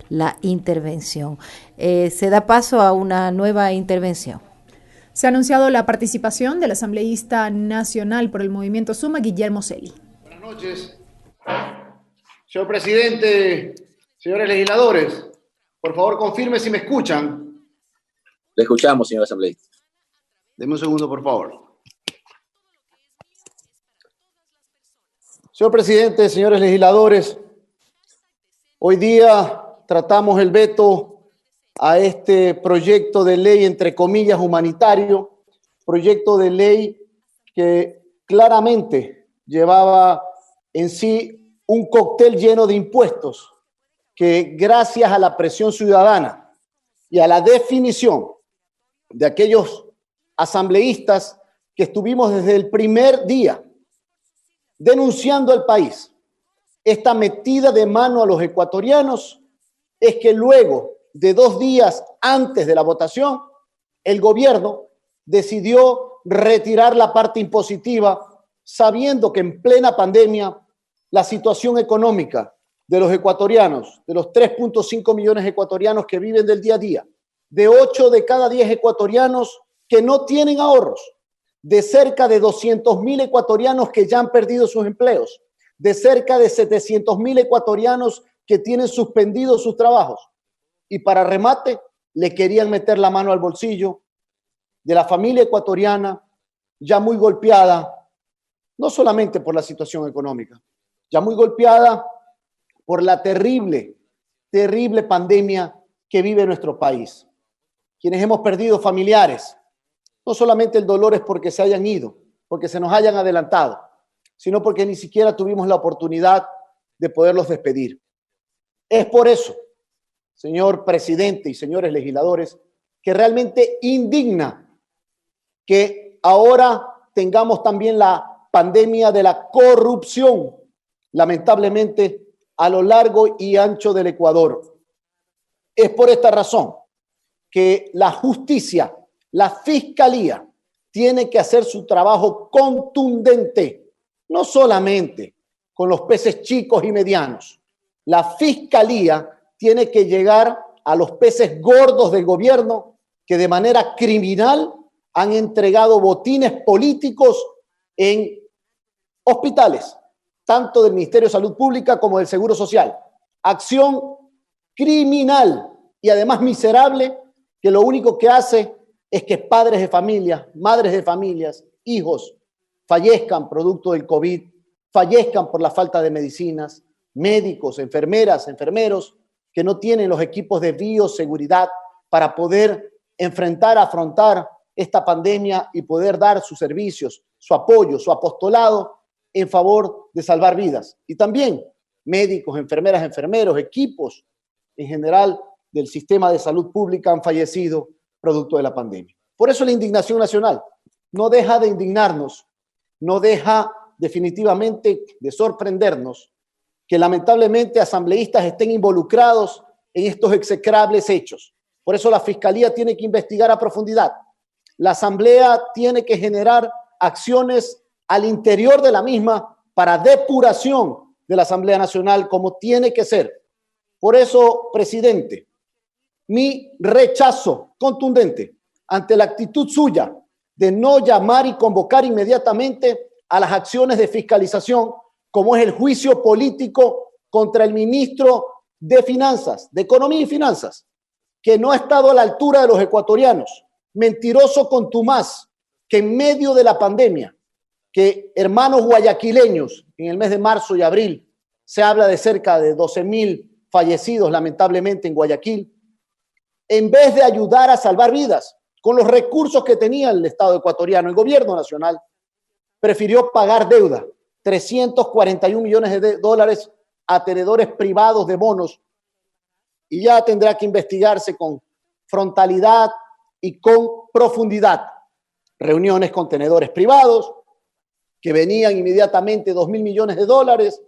la intervención. Se da paso a una nueva intervención. Se ha anunciado la participación del asambleísta nacional por el Movimiento Suma, Guillermo Celi. Buenas noches. Señor presidente, señores legisladores, por favor confirme si me escuchan. Le escuchamos, señor asambleísta. Deme un segundo, por favor. Señor presidente, señores legisladores, hoy día tratamos el veto a este proyecto de ley, entre comillas, humanitario, proyecto de ley que claramente llevaba en sí un cóctel lleno de impuestos que, gracias a la presión ciudadana y a la definición de aquellos asambleístas que estuvimos desde el primer día denunciando al país esta metida de mano a los ecuatorianos, es que luego de 2 días antes de la votación, el gobierno decidió retirar la parte impositiva, sabiendo que en plena pandemia la situación económica de los ecuatorianos, de los 3.5 millones de ecuatorianos que viven del día a día, de 8 de cada 10 ecuatorianos que no tienen ahorros, de cerca de 200.000 ecuatorianos que ya han perdido sus empleos, de cerca de 700.000 ecuatorianos que tienen suspendidos sus trabajos. Y para remate, le querían meter la mano al bolsillo de la familia ecuatoriana ya muy golpeada, no solamente por la situación económica, ya muy golpeada por la terrible, terrible pandemia que vive nuestro país. Quienes hemos perdido familiares, no solamente el dolor es porque se hayan ido, porque se nos hayan adelantado, sino porque ni siquiera tuvimos la oportunidad de poderlos despedir. Es por eso, señor presidente y señores legisladores, que realmente indigna que ahora tengamos también la pandemia de la corrupción, lamentablemente, a lo largo y ancho del Ecuador. Es por esta razón que la justicia, la fiscalía, tiene que hacer su trabajo contundente, no solamente con los peces chicos y medianos. La fiscalía tiene que llegar a los peces gordos del gobierno que de manera criminal han entregado botines políticos en hospitales, tanto del Ministerio de Salud Pública como del Seguro Social. Acción criminal y además miserable, que lo único que hace es que padres de familias, madres de familias, hijos fallezcan producto del COVID, fallezcan por la falta de medicinas, médicos, enfermeras, enfermeros que no tienen los equipos de bioseguridad para poder afrontar esta pandemia y poder dar sus servicios, su apoyo, su apostolado en favor de salvar vidas. Y también médicos, enfermeras, enfermeros, equipos en general del sistema de salud pública han fallecido producto de la pandemia. Por eso la indignación nacional no deja de indignarnos, no deja definitivamente de sorprendernos que lamentablemente asambleístas estén involucrados en estos execrables hechos. Por eso la Fiscalía tiene que investigar a profundidad. La Asamblea tiene que generar acciones al interior de la misma para depuración de la Asamblea Nacional como tiene que ser. Por eso, presidente, mi rechazo contundente ante la actitud suya de no llamar y convocar inmediatamente a las acciones de fiscalización, como es el juicio político contra el ministro de Finanzas, de Economía y Finanzas, que no ha estado a la altura de los ecuatorianos, mentiroso contumaz, que en medio de la pandemia, que hermanos guayaquileños, en el mes de marzo y abril, se habla de cerca de 12.000 fallecidos lamentablemente en Guayaquil, en vez de ayudar a salvar vidas con los recursos que tenía el Estado ecuatoriano, el gobierno nacional, prefirió pagar deuda, 341 millones de dólares a tenedores privados de bonos, y ya tendrá que investigarse con frontalidad y con profundidad. Reuniones con tenedores privados que venían inmediatamente 2.000 millones de dólares.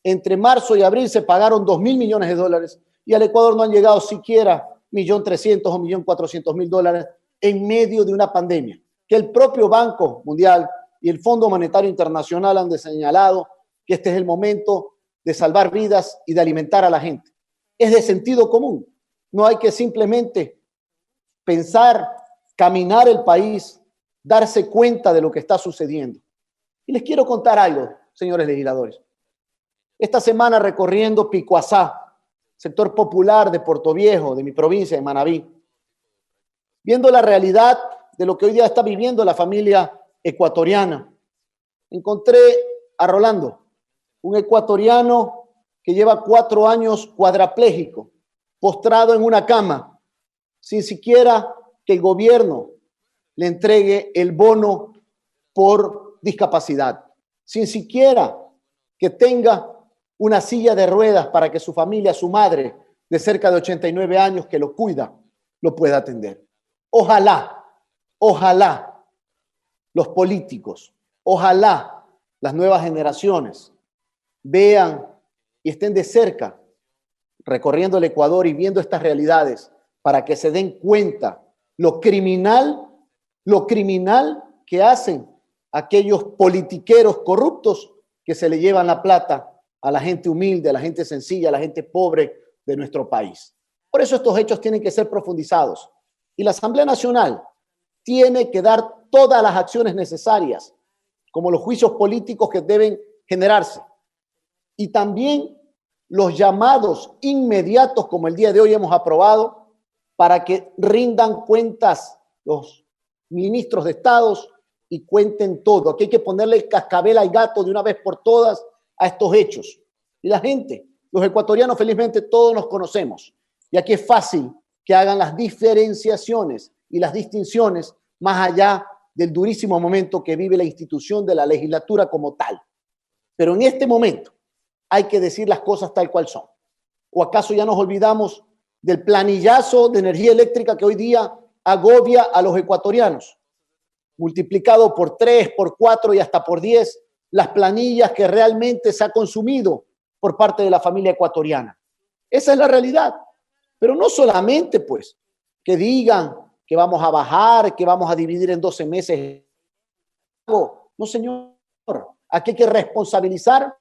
Entre marzo y abril se pagaron 2.000 millones de dólares y al Ecuador no han llegado siquiera 1.300.000 o 1.400.000 dólares en medio de una pandemia que el propio Banco Mundial y el Fondo Monetario Internacional han señalado que este es el momento de salvar vidas y de alimentar a la gente. es de sentido común. No hay que simplemente pensar, caminar el país, darse cuenta de lo que está sucediendo. Y les quiero contar algo, señores legisladores. Esta semana recorriendo Picuazá, sector popular de Portoviejo, de mi provincia, de Manabí, viendo la realidad de lo que hoy día está viviendo la familia ecuatoriana, encontré a Rolando, un ecuatoriano que lleva 4 años cuadrapléjico, postrado en una cama, sin siquiera que el gobierno le entregue el bono por discapacidad, sin siquiera que tenga una silla de ruedas para que su familia, su madre de cerca de 89 años que lo cuida, lo pueda atender. Ojalá los políticos, ojalá las nuevas generaciones vean y estén de cerca recorriendo el Ecuador y viendo estas realidades para que se den cuenta lo criminal que hacen aquellos politiqueros corruptos que se le llevan la plata a la gente humilde, a la gente sencilla, a la gente pobre de nuestro país. Por eso estos hechos tienen que ser profundizados. Y la Asamblea Nacional tiene que dar todas las acciones necesarias, como los juicios políticos que deben generarse. Y también los llamados inmediatos, como el día de hoy hemos aprobado, para que rindan cuentas los ministros de Estados y cuenten todo. Aquí hay que ponerle el cascabel al gato de una vez por todas a estos hechos. Y la gente, los ecuatorianos, felizmente todos nos conocemos. Y aquí es fácil que hagan las diferenciaciones y las distinciones más allá del durísimo momento que vive la institución de la legislatura como tal. Pero en este momento hay que decir las cosas tal cual son. ¿O acaso ya nos olvidamos del planillazo de energía eléctrica que hoy día agobia a los ecuatorianos? Multiplicado por 3, por 4 y hasta por 10 las planillas que realmente se ha consumido por parte de la familia ecuatoriana. Esa es la realidad. Pero no solamente, pues, que digan que vamos a bajar, que vamos a dividir en 12 meses. No, señor. Aquí hay que responsabilizar.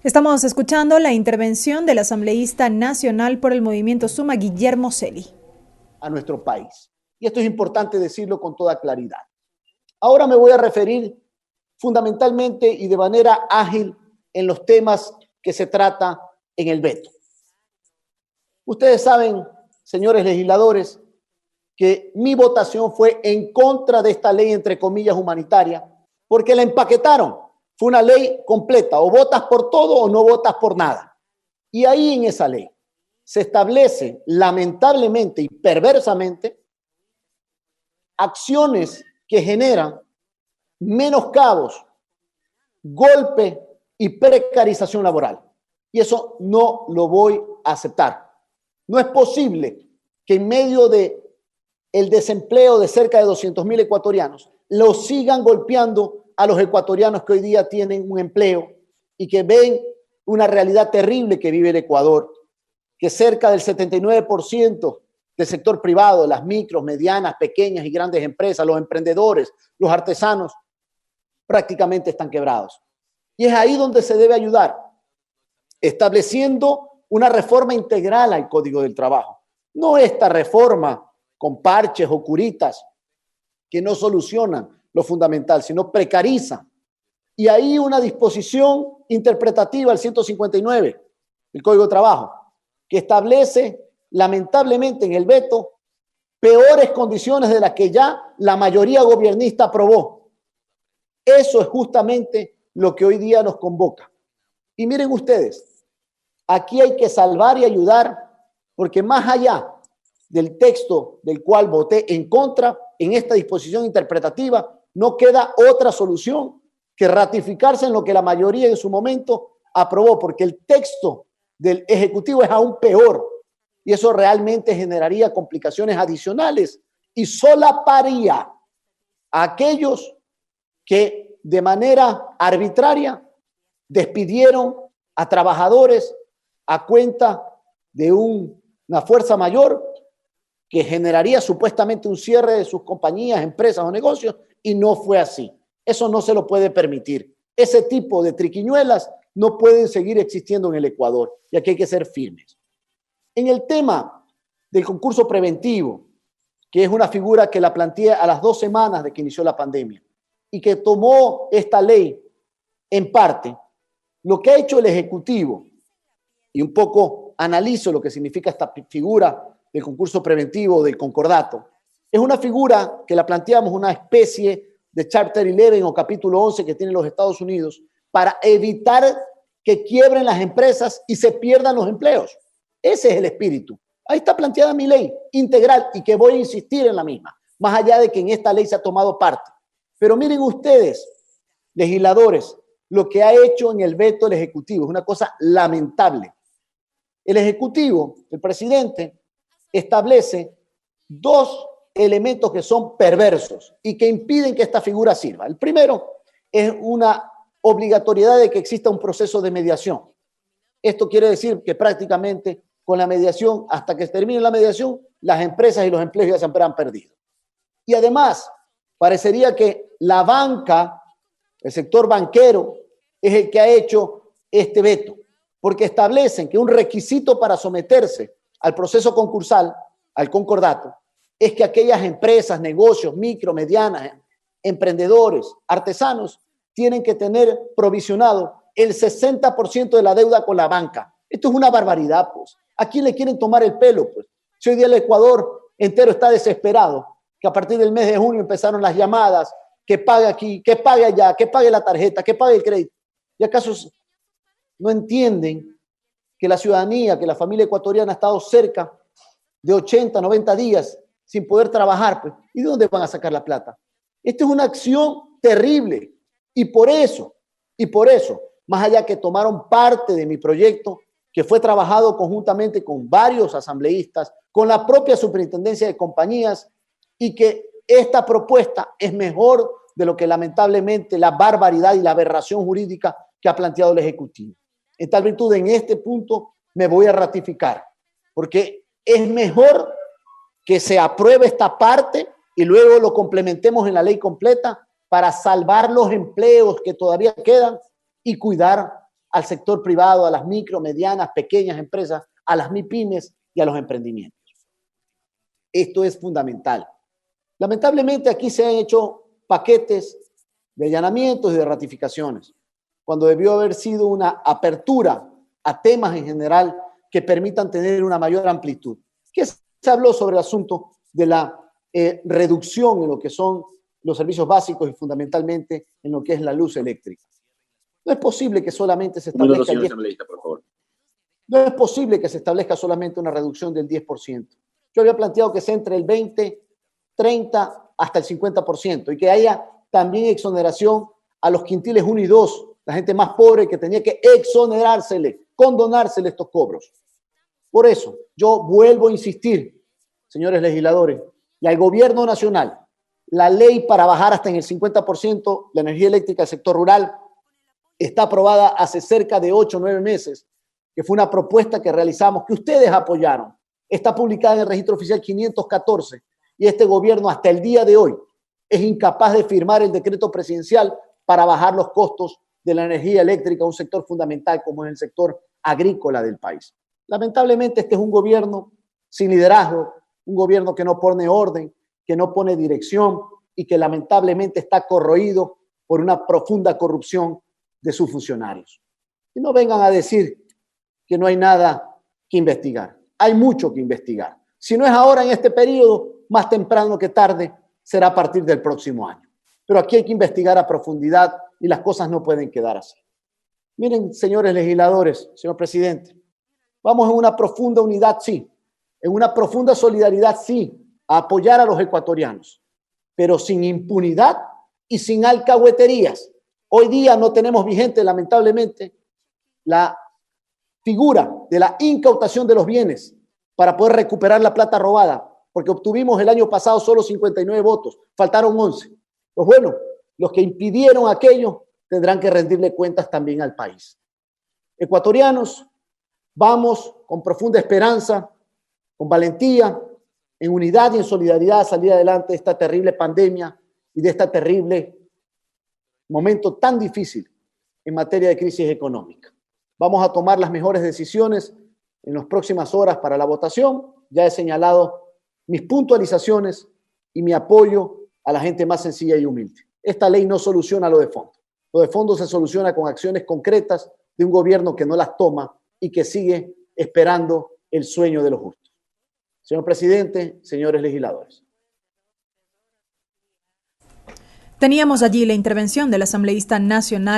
Estamos escuchando la intervención del asambleísta nacional por el Movimiento Suma, Guillermo Celi. A nuestro país. Y esto es importante decirlo con toda claridad. Ahora me voy a referir fundamentalmente y de manera ágil en los temas que se trata en el veto. Ustedes saben, señores legisladores, que mi votación fue en contra de esta ley, entre comillas, humanitaria, porque la empaquetaron. Fue una ley completa, o votas por todo o no votas por nada. Y ahí en esa ley se establece, lamentablemente y perversamente, acciones que generan menoscabos, golpe y precarización laboral. Y eso no lo voy a aceptar. No es posible que en medio de el desempleo de cerca de 200.000 ecuatorianos lo sigan golpeando a los ecuatorianos que hoy día tienen un empleo y que ven una realidad terrible que vive el Ecuador, que cerca del 79% del sector privado, de las micros, medianas, pequeñas y grandes empresas, los emprendedores, los artesanos, prácticamente están quebrados. Y es ahí donde se debe ayudar, estableciendo una reforma integral al Código del Trabajo. No esta reforma con parches o curitas que no solucionan lo fundamental, sino precarizan. Y ahí una disposición interpretativa, el 159, el Código de Trabajo, que establece, lamentablemente en el veto, peores condiciones de las que ya la mayoría gobiernista aprobó. Eso es justamente lo que hoy día nos convoca. Y miren ustedes, aquí hay que salvar y ayudar, porque más allá del texto del cual voté en contra, en esta disposición interpretativa, no queda otra solución que ratificarse en lo que la mayoría en su momento aprobó, porque el texto del Ejecutivo es aún peor y eso realmente generaría complicaciones adicionales y solaparía a aquellos que de manera arbitraria despidieron a trabajadores a cuenta de una fuerza mayor que generaría supuestamente un cierre de sus compañías, empresas o negocios y no fue así. Eso no se lo puede permitir. Ese tipo de triquiñuelas no pueden seguir existiendo en el Ecuador y aquí hay que ser firmes. En el tema del concurso preventivo, que es una figura que la planteé a las 2 semanas de que inició la pandemia y que tomó esta ley en parte, lo que ha hecho el Ejecutivo, y un poco analizo lo que significa esta figura del concurso preventivo, del concordato, es una figura que la planteamos una especie de Chapter 11 o capítulo 11 que tienen los Estados Unidos para evitar que quiebren las empresas y se pierdan los empleos. Ese es el espíritu. Ahí está planteada mi ley integral y que voy a insistir en la misma, más allá de que en esta ley se ha tomado parte. Pero miren ustedes, legisladores, lo que ha hecho en el veto el Ejecutivo es una cosa lamentable. El Ejecutivo, el presidente, establece 2 elementos que son perversos y que impiden que esta figura sirva. El primero es una obligatoriedad de que exista un proceso de mediación. Esto quiere decir que prácticamente con la mediación, hasta que termine la mediación, las empresas y los empleos ya se han perdido. Y además, parecería que la banca, el sector banquero, es el que ha hecho este veto, porque establecen que un requisito para someterse al proceso concursal, al concordato, es que aquellas empresas, negocios, micro, medianas, emprendedores, artesanos, tienen que tener provisionado el 60% de la deuda con la banca. Esto es una barbaridad, pues. ¿A quién le quieren tomar el pelo, pues? Si hoy día el Ecuador entero está desesperado, que a partir del mes de junio empezaron las llamadas, que pague aquí, que pague allá, que pague la tarjeta, que pague el crédito. ¿Y acaso no entienden que la ciudadanía, que la familia ecuatoriana ha estado cerca de 80, 90 días sin poder trabajar? Pues, ¿y de dónde van a sacar la plata? Esta es una acción terrible. Y por eso, más allá que tomaron parte de mi proyecto, que fue trabajado conjuntamente con varios asambleístas, con la propia superintendencia de compañías, y que esta propuesta es mejor de lo que lamentablemente la barbaridad y la aberración jurídica que ha planteado el Ejecutivo. En tal virtud, en este punto me voy a ratificar, porque es mejor que se apruebe esta parte y luego lo complementemos en la ley completa para salvar los empleos que todavía quedan y cuidar al sector privado, a las micro, medianas, pequeñas empresas, a las MIPYMES y a los emprendimientos. Esto es fundamental. Lamentablemente aquí se han hecho paquetes de allanamientos y de ratificaciones, cuando debió haber sido una apertura a temas en general que permitan tener una mayor amplitud. ¿Qué se habló sobre el asunto de la reducción en lo que son los servicios básicos y fundamentalmente en lo que es la luz eléctrica? No es posible que solamente se establezca señor asambleísta, por favor. No es posible que se establezca solamente una reducción del 10%. Yo había planteado que sea entre el 20, 30 hasta el 50% y que haya también exoneración a los quintiles 1 y 2, la gente más pobre que tenía que exonerársele, condonársele estos cobros. Por eso, yo vuelvo a insistir, señores legisladores, y al gobierno nacional, la ley para bajar hasta en el 50% la energía eléctrica del sector rural está aprobada hace cerca de 8 o 9 meses, que fue una propuesta que realizamos, que ustedes apoyaron. Está publicada en el registro oficial 514 y este gobierno hasta el día de hoy es incapaz de firmar el decreto presidencial para bajar los costos de la energía eléctrica a un sector fundamental como es el sector agrícola del país. Lamentablemente este es un gobierno sin liderazgo, un gobierno que no pone orden, que no pone dirección y que lamentablemente está corroído por una profunda corrupción de sus funcionarios. Y no vengan a decir que no hay nada que investigar. Hay mucho que investigar. Si no es ahora en este periodo, más temprano que tarde será a partir del próximo año. Pero aquí hay que investigar a profundidad y las cosas no pueden quedar así. Miren, señores legisladores, señor presidente, vamos en una profunda unidad, sí, en una profunda solidaridad, sí, a apoyar a los ecuatorianos, pero sin impunidad y sin alcahueterías. Hoy día no tenemos vigente, lamentablemente, la figura de la incautación de los bienes para poder recuperar la plata robada, porque obtuvimos el año pasado solo 59 votos, faltaron 11. Pues bueno, los que impidieron aquello tendrán que rendirle cuentas también al país. Ecuatorianos, vamos con profunda esperanza, con valentía, en unidad y en solidaridad a salir adelante de esta terrible pandemia y de este terrible momento tan difícil en materia de crisis económica. Vamos a tomar las mejores decisiones en las próximas horas para la votación. Ya he señalado mis puntualizaciones y mi apoyo a la gente más sencilla y humilde. Esta ley no soluciona lo de fondo. Lo de fondo se soluciona con acciones concretas de un gobierno que no las toma y que sigue esperando el sueño de los justos. Señor presidente, señores legisladores. Teníamos allí la intervención del asambleísta nacional